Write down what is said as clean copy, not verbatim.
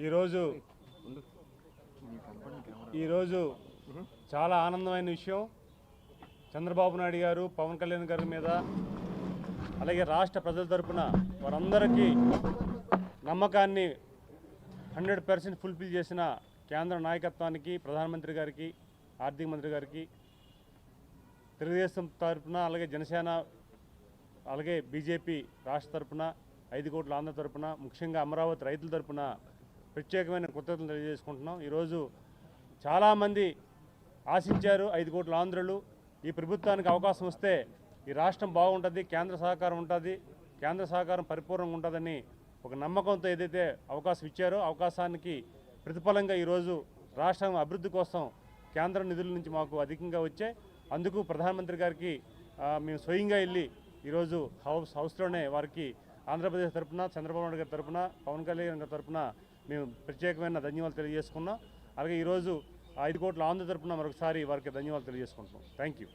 ఈరోజు చాలా ఆనందమైన విషయం. చంద్రబాబు నాయుడు గారు, పవన్ కళ్యాణ్ గారి మీద, అలాగే రాష్ట్ర ప్రజల తరపున వారందరికీ నమ్మకాన్ని 100% ఫుల్ఫిల్ చేసిన కేంద్ర నాయకత్వానికి, ప్రధానమంత్రి గారికి, ఆర్థిక మంత్రి గారికి, తెలుగుదేశం తరపున, అలాగే జనసేన, అలాగే బీజేపీ రాష్ట్ర తరపున, 5 కోట్ల ఆంధ్ర తరపున, ముఖ్యంగా అమరావతి రైతుల తరపున ప్రత్యేకమైన కృతజ్ఞతలు తెలియజేసుకుంటున్నాం. ఈరోజు చాలామంది ఆశించారు 5 కోట్ల ఆంధ్రులు ఈ ప్రభుత్వానికి అవకాశం వస్తే ఈ రాష్ట్రం బాగుంటుంది, కేంద్ర సహకారం ఉంటుంది, కేంద్ర సహకారం పరిపూర్ణంగా ఉంటుందని ఒక నమ్మకంతో ఏదైతే అవకాశం ఇచ్చారో అవకాశానికి ప్రతిఫలంగా ఈరోజు రాష్ట్రం అభివృద్ధి కోసం కేంద్ర నిధుల నుంచి మాకు అధికంగా వచ్చాయి. అందుకు ప్రధానమంత్రి గారికి మేము స్వయంగా వెళ్ళి ఈరోజు హౌస్లోనే వారికి ఆంధ్రప్రదేశ్ తరఫున, చంద్రబాబు నాయుడు గారి తరఫున, పవన్ కళ్యాణ్ గారి తరఫున మేము ప్రత్యేకమైన ధన్యవాదాలు తెలియజేసుకున్నాం. అలాగే ఈరోజు 5 కోట్ల ఆంధ్ర తరఫున మరొకసారి వారికి ధన్యవాదాలు తెలియజేసుకుంటున్నాం. Thank you.